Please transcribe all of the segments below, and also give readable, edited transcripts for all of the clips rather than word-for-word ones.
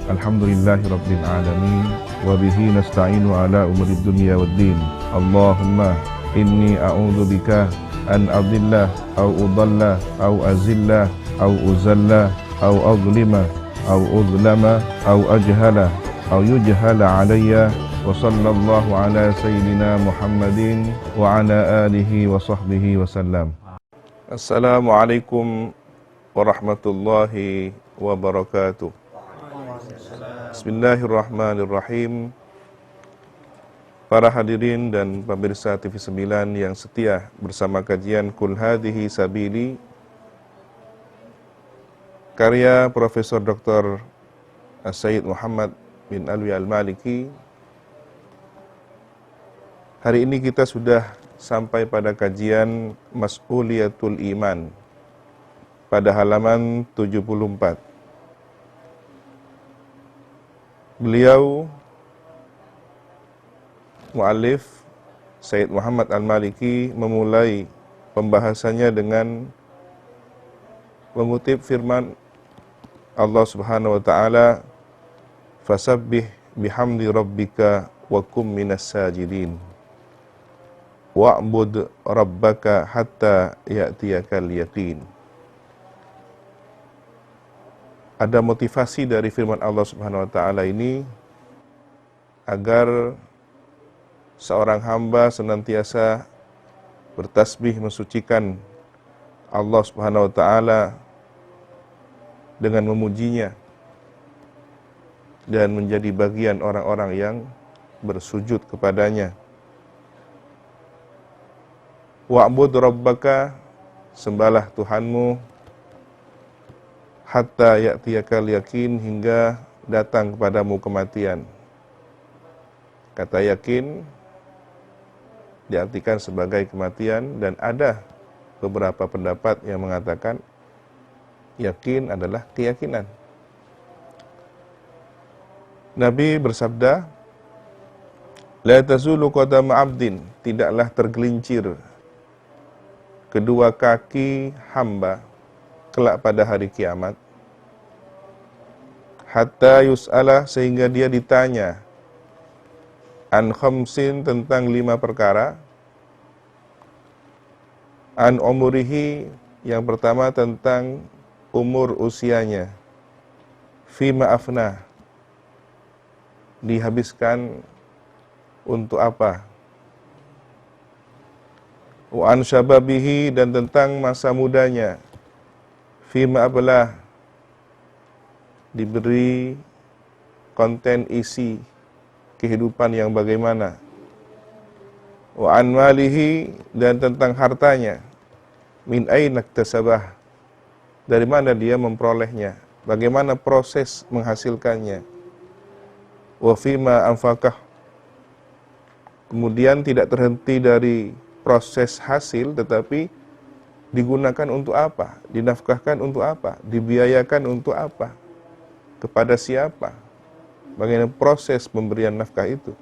Alhamdulillahi Rabbil Alamin. Wabihi nasta'inu ala umuri dunya waddin. Allahumma inni a'udhu bika an adillah au udalla au azillah au uzalla au azlima au uzlama au ajhala au yujhala alayya. Wa sallallahu ala sayyidina Muhammadin wa ala alihi wa sahbihi wa sallam. Assalamualaikum warahmatullahi wabarakatuh. Bismillahirrahmanirrahim. Para hadirin dan pemirsa TV 9 yang setia bersama kajian Qul Hadhihi Sabili karya Profesor Dr. Sayyid Muhammad bin Alwi Al-Maliki. Hari ini kita sudah sampai pada kajian Mas'uliyatul Iman pada halaman 74. Beliau mu'allif Sayyid Muhammad Al-Maliki memulai pembahasannya dengan mengutip firman Allah Subhanahu wa taala, "Fasabbih bihamdi rabbika wa kum minas sajidin. Wa'bud rabbaka hatta ya'tiyakal yaqin." Ada motivasi dari firman Allah Subhanahu wa taala ini agar seorang hamba senantiasa bertasbih mensucikan Allah Subhanahu wa taala dengan memujinya dan menjadi bagian orang-orang yang bersujud kepadanya. Wa'bud rabbaka, sembahlah Tuhanmu, hatta ya'tiyakal yakin, hingga datang kepadamu kematian. Kata yakin diartikan sebagai kematian, dan ada beberapa pendapat yang mengatakan yakin adalah keyakinan. Nabi bersabda, "La tazulu qadama 'abdin," tidaklah tergelincir kedua kaki hamba kelak pada hari kiamat, hatta yus'ala, sehingga dia ditanya, an khamsin, tentang 5 perkara. An umurihi, yang pertama tentang umur usianya. Fima afna, dihabiskan untuk apa. Wa an syababihi, dan tentang masa mudanya. Fima ablah, diberi konten isi kehidupan yang bagaimana. Wa an malihi, dan tentang hartanya. Min aina iktasabah, dari mana dia memperolehnya, bagaimana proses menghasilkannya. Wa fima anfaqah, kemudian tidak terhenti dari proses hasil, tetapi digunakan untuk apa, dinafkahkan untuk apa, dibiayakan untuk apa, kepada siapa, bagaimana proses pemberian nafkah itu.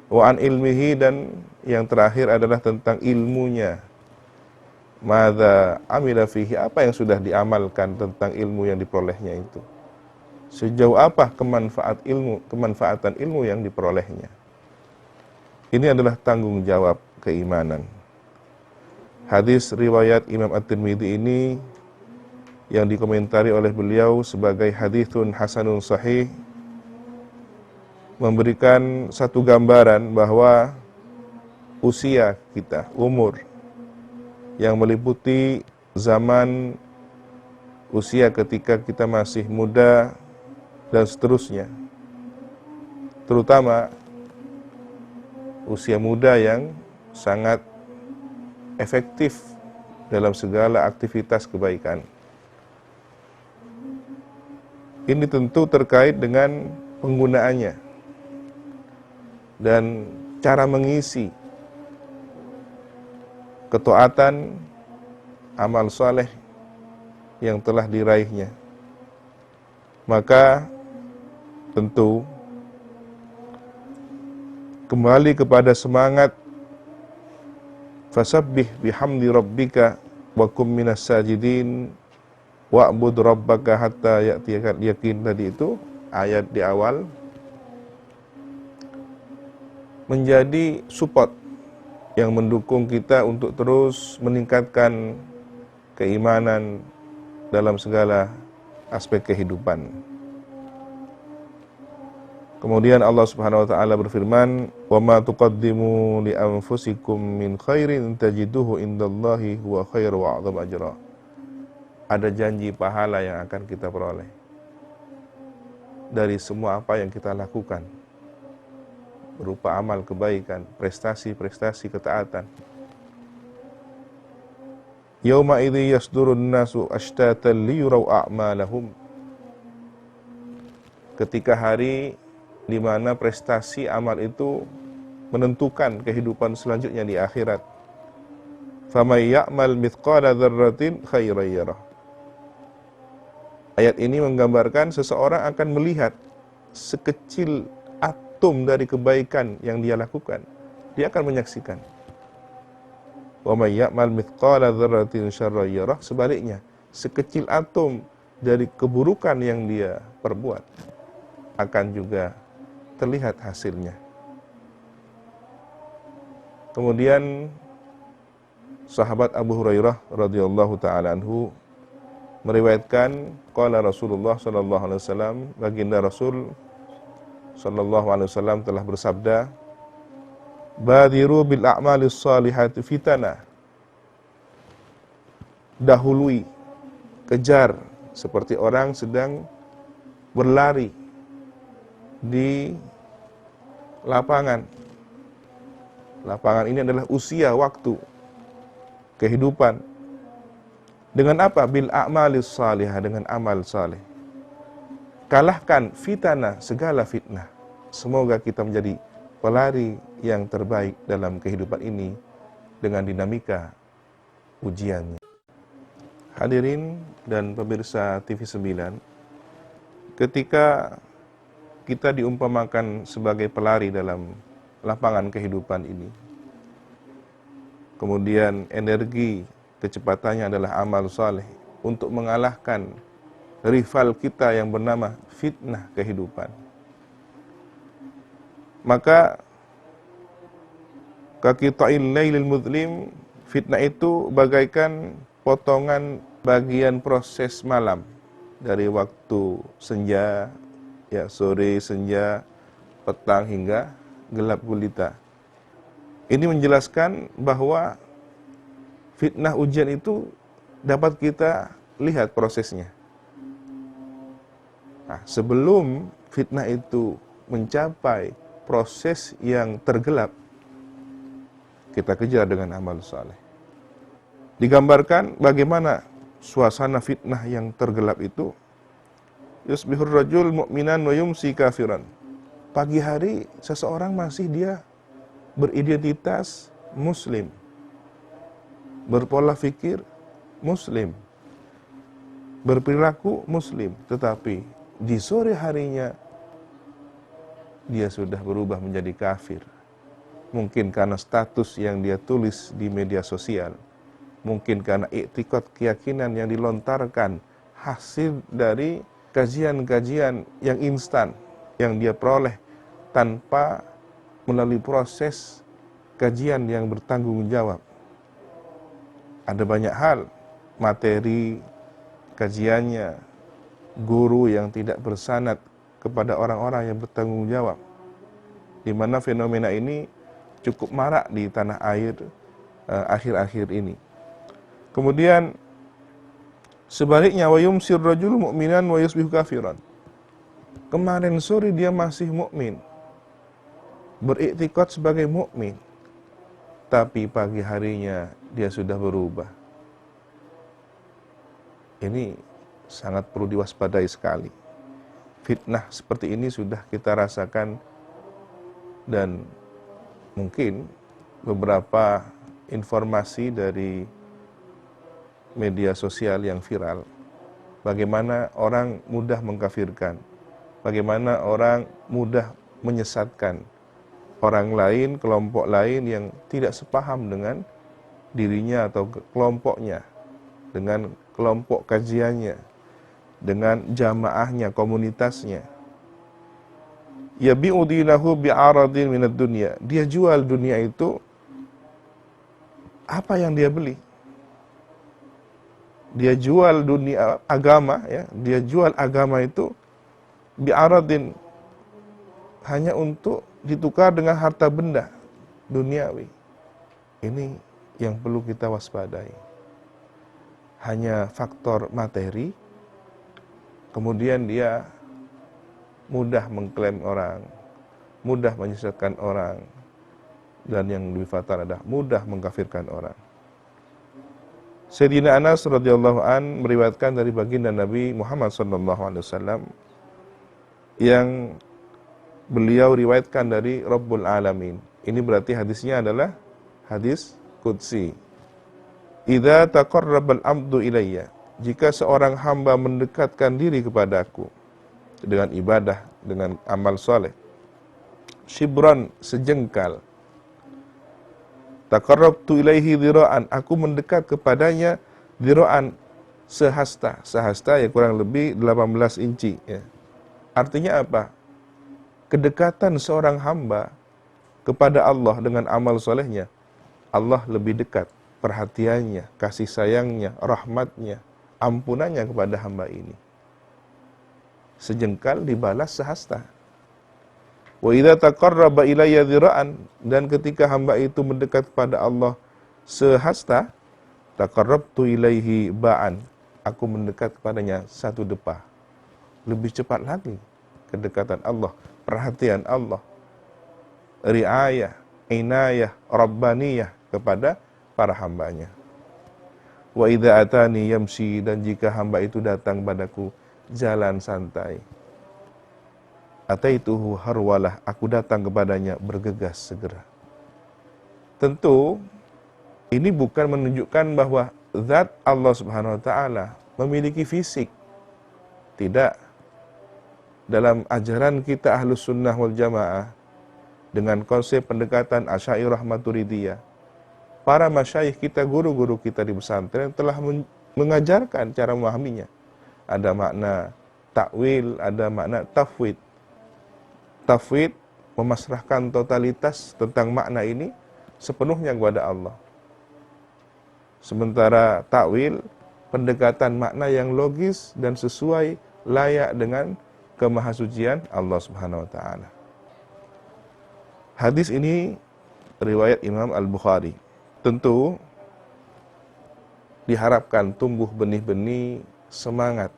Wa an ilmihi, dan yang terakhir adalah tentang ilmunya. Madza amila fihi, apa yang sudah diamalkan tentang ilmu yang diperolehnya itu. Sejauh apa kemanfaatan ilmu yang diperolehnya. Ini adalah tanggung jawab keimanan. Hadis riwayat Imam At-Tirmidzi ini yang dikomentari oleh beliau sebagai haditsun hasanun sahih memberikan satu gambaran bahwa usia kita, umur yang meliputi zaman usia ketika kita masih muda dan seterusnya, terutama usia muda yang sangat efektif dalam segala aktivitas kebaikan. Ini tentu terkait dengan penggunaannya dan cara mengisi ketaatan amal saleh yang telah diraihnya. Maka tentu kembali kepada semangat fasabbih bihamdi rabbika wa kum minas sajidin wa'bud rabbaka hatta ya'tiyakal yakin tadi itu ayat di awal menjadi support yang mendukung kita untuk terus meningkatkan keimanan dalam segala aspek kehidupan. Kemudian Allah Subhanahu wa taala berfirman, "Wa ma tuqaddimu li anfusikum min khairin tajiduhu indallahi huwa khairu wa a'dham ajra." Ada janji pahala yang akan kita peroleh dari semua apa yang kita lakukan, berupa amal kebaikan, prestasi-prestasi ketaatan. Yauma idzi yasdurun nasu ashtatan liyuraw a'malahum. Ketika hari di mana prestasi amal itu menentukan kehidupan selanjutnya di akhirat. Famay ya'mal mithqala dzarratin khairan yarah. Ayat ini menggambarkan seseorang akan melihat sekecil atom dari kebaikan yang dia lakukan. Dia akan menyaksikan. Wa may ya'mal mithqala dzarratin syarran yarah. Sebaliknya, sekecil atom dari keburukan yang dia perbuat akan juga terlihat hasilnya. Kemudian sahabat Abu Hurairah radhiyallahu taala anhu meriwayatkan qala Rasulullah sallallahu alaihi wasallam, baginda Rasul sallallahu alaihi wasallam telah bersabda, "Badiru bil a'malis shalihati fitana." Dahului, kejar seperti orang sedang berlari di lapangan. Lapangan ini adalah usia, waktu, kehidupan. Dengan apa? Bil a'malis salihah, dengan amal saleh. Kalahkan fitnah, segala fitnah. Semoga kita menjadi pelari yang terbaik dalam kehidupan ini dengan dinamika ujiannya. Hadirin dan pemirsa TV9, ketika kita diumpamakan sebagai pelari dalam lapangan kehidupan ini, kemudian energi kecepatannya adalah amal saleh untuk mengalahkan rival kita yang bernama fitnah kehidupan. Maka kaqita'il lailil mudlim, fitnah itu bagaikan potongan bagian proses malam dari waktu senja, ya, sore, senja, petang hingga gelap gulita. Ini menjelaskan bahwa fitnah ujian itu dapat kita lihat prosesnya. Nah, sebelum fitnah itu mencapai proses yang tergelap, kita kejar dengan amal saleh. Digambarkan bagaimana suasana fitnah yang tergelap itu. Yusbihur rajul mu'minan wa yumsi kafiran. Pagi hari seseorang masih dia beridentitas muslim, berpola fikir muslim, berperilaku muslim, tetapi di sore harinya dia sudah berubah menjadi kafir. Mungkin karena status yang dia tulis di media sosial, mungkin karena iktikad, keyakinan yang dilontarkan hasil dari kajian-kajian yang instan yang dia peroleh tanpa melalui proses kajian yang bertanggung jawab. Ada banyak hal, materi kajiannya, guru yang tidak bersanad kepada orang-orang yang bertanggung jawab, di mana fenomena ini cukup marak di tanah air akhir-akhir ini. Kemudian sebaliknya, wa yumsir rajulu mu'minan wa yusbihu kafiran. Kemarin sore dia masih mukmin, beriktikad sebagai mukmin, tapi pagi harinya dia sudah berubah. Ini sangat perlu diwaspadai sekali. Fitnah seperti ini sudah kita rasakan, dan mungkin beberapa informasi dari media sosial yang viral, bagaimana orang mudah mengkafirkan, bagaimana orang mudah menyesatkan orang lain, kelompok lain yang tidak sepaham dengan dirinya atau kelompoknya, dengan kelompok kajiannya, dengan jamaahnya, komunitasnya. yabi'u dinahu bi'aradin minad dunya. Dia jual dunia itu, apa yang dia beli? Dia jual dunia agama, ya, dia jual agama itu bi'aradin, hanya untuk ditukar dengan harta benda duniawi. Ini yang perlu kita waspadai. Hanya faktor materi, kemudian dia mudah mengklaim orang, mudah menyesatkan orang, dan yang lebih fatal adalah mudah mengkafirkan orang. Sayyidina Anas radhiyallahu an meriwayatkan dari baginda Nabi Muhammad sallallahu alaihi wasallam yang beliau riwayatkan dari Rabbul Alamin. Ini berarti hadisnya adalah hadis qudsi. Idza taqarrabal abdu ilayya, jika seorang hamba mendekatkan diri kepadaku dengan ibadah, dengan amal soleh, shibran, sejengkal, taqarrabtu ilaihi dhira'an, aku mendekat kepadanya dhira'an, sehasta. Sehasta ya kurang lebih 18 inci ya. Artinya apa? Kedekatan seorang hamba kepada Allah dengan amal solehnya, Allah lebih dekat perhatiannya, kasih sayangnya, rahmatnya, ampunannya kepada hamba ini. Sejengkal dibalas sehasta. Wa idza taqarraba ilayya dhira'an, dan ketika hamba itu mendekat kepada Allah sehasta, taqarrabtu ilaihi ba'an, aku mendekat kepadanya satu depa. Lebih cepat lagi kedekatan Allah, perhatian Allah, riayah, inayah, rabbaniyah kepada para hambanya. Wa idza atani yamshi, dan jika hamba itu datang padaku jalan santai, ataituhu harwalah, aku datang kepadanya bergegas segera. Tentu ini bukan menunjukkan bahwa zat Allah Subhanahu wa taala memiliki fisik. Tidak. Dalam ajaran kita Ahlus Sunnah wal Jamaah dengan konsep pendekatan Asy'ariyah Maturidiyah, para masyayikh kita, guru-guru kita di pesantren telah mengajarkan cara memahaminya. Ada makna takwil, ada makna tafwid. Tafwid memasrahkan totalitas tentang makna ini sepenuhnya kepada Allah. Sementara takwil, pendekatan makna yang logis dan sesuai, layak dengan kemahasucian Allah Subhanahu wa taala. Hadis ini riwayat Imam Al-Bukhari. Tentu diharapkan tumbuh benih-benih semangat,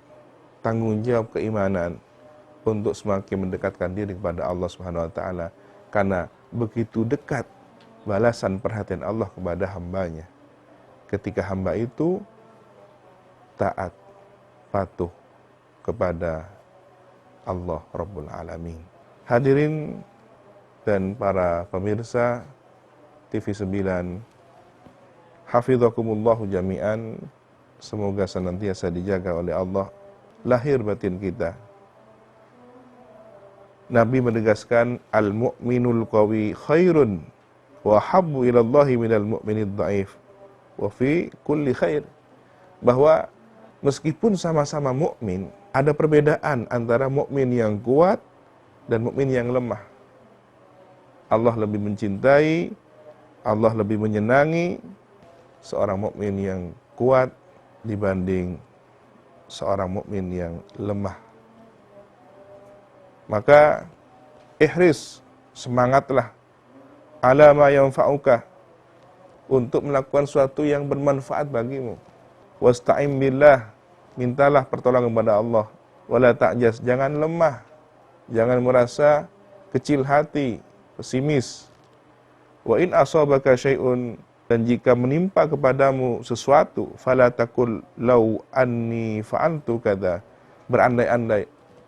tanggung jawab keimanan untuk semakin mendekatkan diri kepada Allah Subhanahu wa taala, karena begitu dekat balasan perhatian Allah kepada hambanya ketika hamba itu taat, patuh kepada Allah Rabbul Alamin. Hadirin dan para pemirsa TV 9, hafizakumullahu jami'an, semoga senantiasa dijaga oleh Allah lahir batin kita. Nabi menegaskan, al-mu'minul qawi khairun wa habbu ilallahi minal mu'minid dha'if wa fi kulli khair. Bahwa meskipun sama-sama mukmin, ada perbedaan antara mukmin yang kuat dan mukmin yang lemah. Allah lebih mencintai, Allah lebih menyenangi seorang mukmin yang kuat dibanding seorang mukmin yang lemah. Maka ihris, semangatlah ala ma yanfa'uka, untuk melakukan sesuatu yang bermanfaat bagimu. Wasta'in billah, mintalah pertolongan kepada Allah. Wala ta'jaz, jangan lemah, jangan merasa kecil hati, pesimis. Wa in asabaka syai'un, dan jika menimpa kepadamu sesuatu, fala taqul law anni fa'altu kadza, berandai-andai,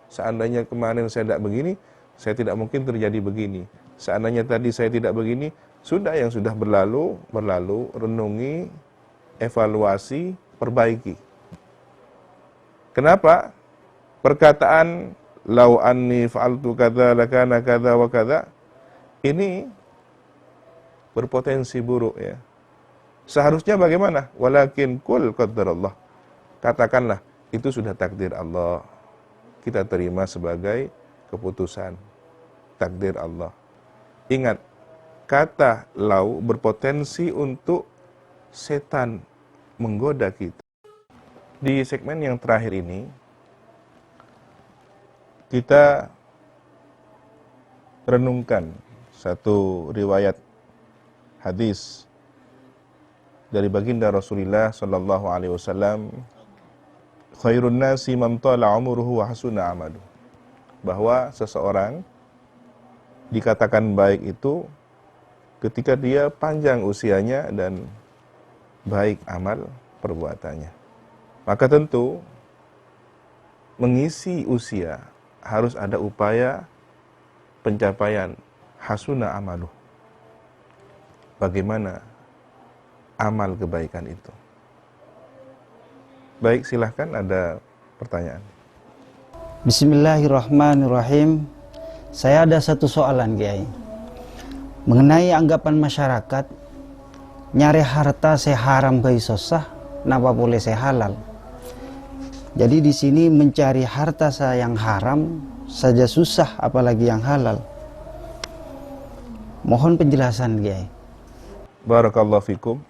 seandainya kemarin saya tidak begini, saya tidak mungkin terjadi begini. Seandainya tadi saya tidak begini, sudah, yang sudah berlalu, renungi, evaluasi, perbaiki. Kenapa? Perkataan lau anni fa'altu kadza lakana kadza wa kadza ini berpotensi buruk ya. Seharusnya bagaimana? Walakin kul qadarullah. Katakanlah itu sudah takdir Allah. Kita terima sebagai keputusan. takdir Allah. Ingat, kata lau berpotensi untuk setan menggoda kita. Di segmen yang terakhir ini, kita renungkan satu riwayat hadis dari baginda Rasulullah sallallahu alaihi wasallam, khairun nasi man tala umruhu wa hasuna amaluhu, bahwa seseorang dikatakan baik itu ketika dia panjang usianya dan baik amal perbuatannya. Maka tentu mengisi usia harus ada upaya pencapaian hasuna amaluh. Bagaimana amal kebaikan itu? Baik, silahkan, ada pertanyaan. Bismillahirrahmanirrahim. Saya ada satu soalan, Kiai. Mengenai anggapan masyarakat, nyari harta saya haram bai sosah, napa boleh saya halal? Jadi di sini mencari harta saya yang haram saja susah, apalagi yang halal. Mohon penjelasan, Kiai. Barakallahu fikum.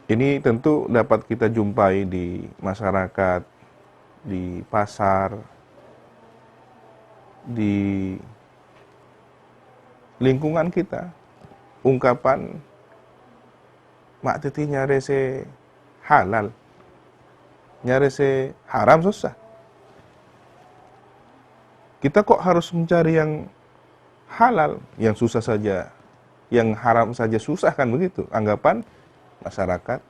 Ini tentu dapat kita jumpai di masyarakat, di pasar, di lingkungan kita. Ungkapan mak titi nyare se halal, nyare se haram susah. Kita kok harus mencari yang halal, yang susah saja, yang haram saja susah, kan begitu anggapan masyarakat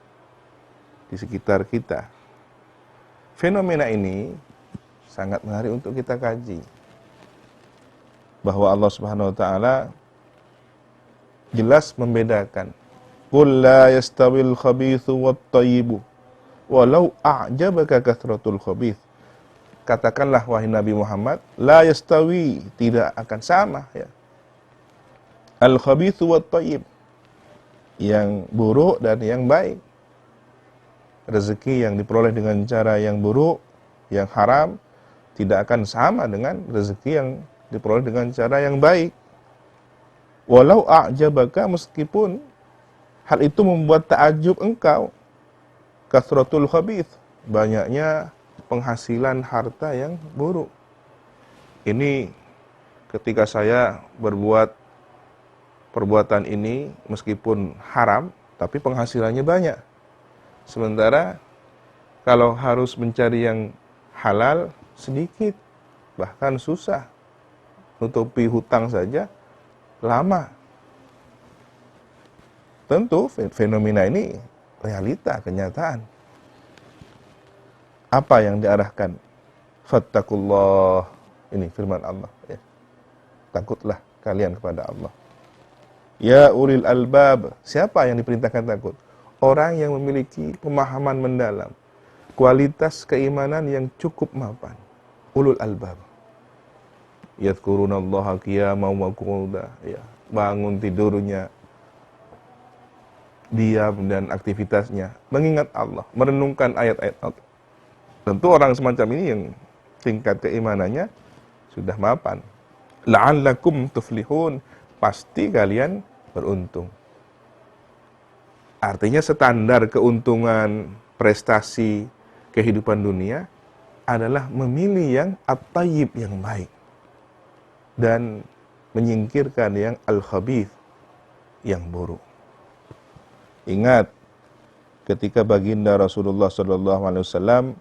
di sekitar kita. Fenomena ini sangat menarik untuk kita kaji. Bahwa Allah Subhanahu wa taala jelas membedakan. Qul la yastawil khabithu wat thayyibu walau a'jabaka kathratul khabith. Katakanlah wahai Nabi Muhammad, la yastawi, tidak akan sama ya. Al khabithu wat thayyib, yang buruk dan yang baik. Rezeki yang diperoleh dengan cara yang buruk, yang haram, tidak akan sama dengan rezeki yang diperoleh dengan cara yang baik. Walau a'jabaka, meskipun hal itu membuat takjub engkau, kathratul khabith, banyaknya penghasilan harta yang buruk. Ini ketika saya berbuat perbuatan ini meskipun haram, tapi penghasilannya banyak. Sementara kalau harus mencari yang halal sedikit, bahkan susah. Nutupi hutang saja lama. Tentu fenomena ini realita, kenyataan. Apa yang diarahkan? Fattakullah, ini firman Allah ya. Takutlah kalian kepada Allah. Ya ulil albab, siapa yang diperintahkan takut? Orang yang memiliki pemahaman mendalam, kualitas keimanan yang cukup mapan. Ulul albab. Yadhkurunallaha qiyaman wa qu'udan, ya, bangun tidurnya, diam dan aktivitasnya mengingat Allah, merenungkan ayat-ayat Allah. Tentu orang semacam ini yang tingkat keimanannya sudah mapan. La'allakum tuflihun, pasti kalian beruntung. Artinya standar keuntungan, prestasi, kehidupan dunia adalah memilih yang at-tayyib, yang baik, dan menyingkirkan yang al-khabith, yang buruk. Ingat, ketika baginda Rasulullah SAW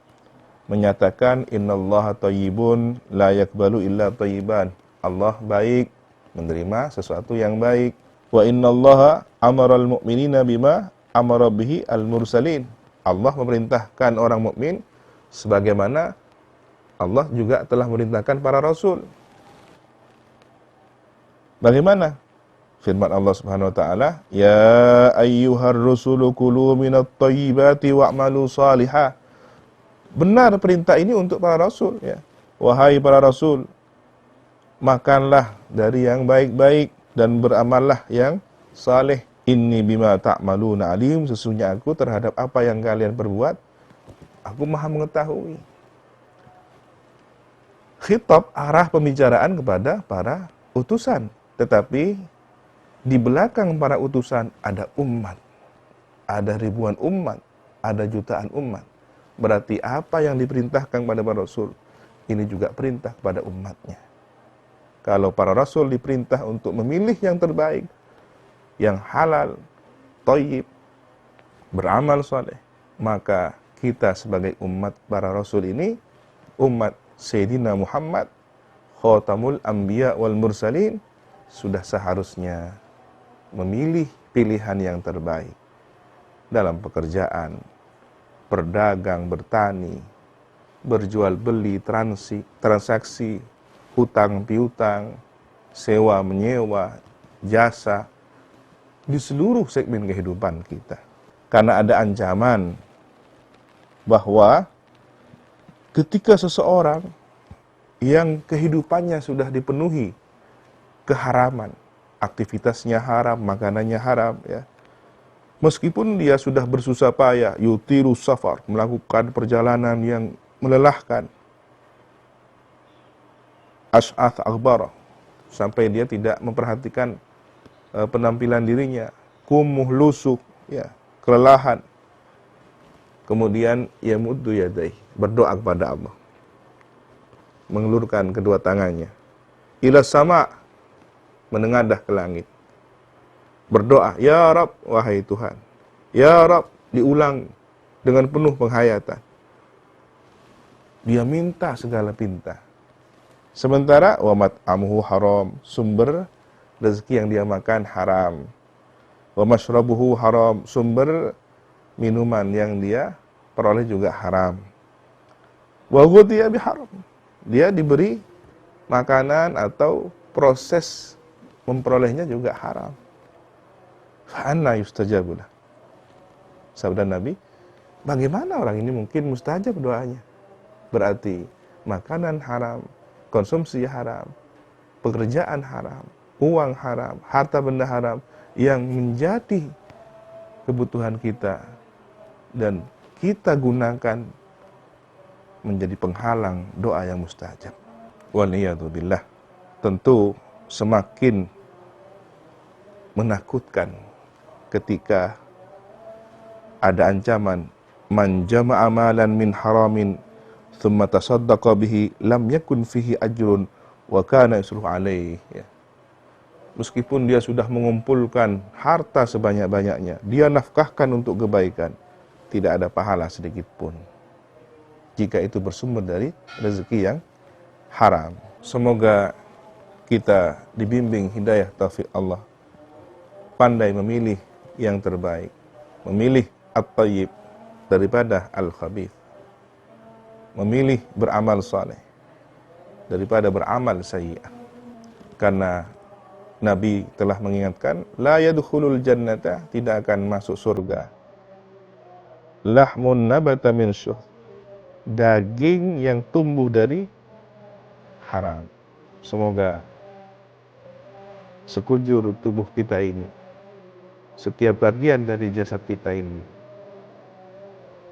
menyatakan innallaha thayyibun la yaqbalu illa thayyiban. Allah baik, menerima sesuatu yang baik. Wa innallaha amaral mu'minina bima amara bihi al-mursalin. Allah memerintahkan orang mukmin sebagaimana Allah juga telah memerintahkan para rasul. Bagaimana? Firman Allah Subhanahu wa taala, "Ya ayyuhar rusulu kulu minat thayyibati wa'malu salihah." Benar perintah ini untuk para rasul ya. Wahai para rasul, makanlah dari yang baik-baik dan beramallah yang saleh. Inni bima ta'maluna alim, sesungguhnya aku terhadap apa yang kalian perbuat, aku maha mengetahui. khitab, arah pembicaraan kepada para utusan. Tetapi di belakang para utusan ada umat, ada ribuan umat, ada jutaan umat. Berarti apa yang diperintahkan kepada para rasul, ini juga perintah kepada umatnya. Kalau para rasul diperintah untuk memilih yang terbaik, yang halal, thayyib, beramal saleh, maka kita sebagai umat para rasul ini, umat Sayyidina Muhammad, Khatamul Anbiya wal Mursalin, sudah seharusnya memilih pilihan yang terbaik dalam pekerjaan, berdagang, bertani, berjual beli, transaksi, hutang piutang, sewa menyewa, jasa, di seluruh segmen kehidupan kita. Karena ada ancaman bahwa ketika seseorang yang kehidupannya sudah dipenuhi keharaman, aktivitasnya haram, makanannya haram, ya, meskipun dia sudah bersusah payah, yutiru safar, melakukan perjalanan yang melelahkan, ash'ath aghbara, sampai dia tidak memperhatikan penampilan dirinya, kumuh lusuk, ya, kelelahan. Kemudian ia muddu yadai, berdoa kepada Allah, mengelurkan kedua tangannya, ila sama, menengadah ke langit, berdoa, ya Rabb, wahai Tuhan, ya Rabb, diulang dengan penuh penghayatan. Dia minta segala pinta. Sementara wa mat'amuhu haram, sumber rezeki yang dia makan haram. Wa mashrabuhu haram, sumber minuman yang dia peroleh juga haram. Wa ghudhiya biharam, dia diberi makanan atau proses memperolehnya juga haram. Fa'anna yustajabu lah. Sabda Nabi, bagaimana orang ini mungkin mustajab doanya? Berarti makanan haram, konsumsi haram, pekerjaan haram, uang haram, harta benda haram yang menjadi kebutuhan kita dan kita gunakan menjadi penghalang doa yang mustajab. Waliyadzubillah. Tentu semakin menakutkan ketika ada ancaman man jama'a amalan min haramin thumma tasaddaqa bihi lam yakun fihi ajrun wa kana yusruhu alaih, ya. Meskipun dia sudah mengumpulkan harta sebanyak-banyaknya, dia nafkahkan untuk kebaikan, tidak ada pahala sedikit pun jika itu bersumber dari rezeki yang haram. Semoga kita dibimbing hidayah taufik Allah, pandai memilih yang terbaik, memilih at-thayyib daripada al-khabith, memilih beramal saleh daripada beramal sayyi'ah. Karena Nabi telah mengingatkan, la yadkhulul jannata, tidak akan masuk surga, lahmun nabata min syuh, daging yang tumbuh dari haram. Semoga sekujur tubuh kita ini, setiap bagian dari jasad kita ini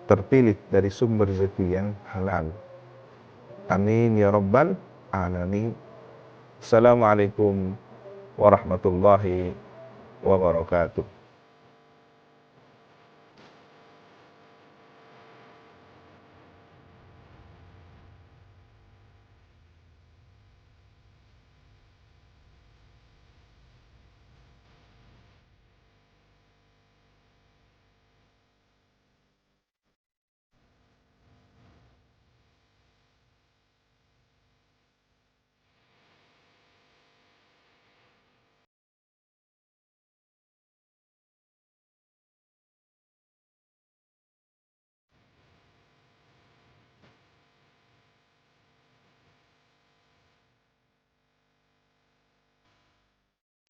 terpilih dari sumber rezeki yang halal. Amin ya rabbal alamin. Assalamualaikum warahmatullahi wabarakatuh.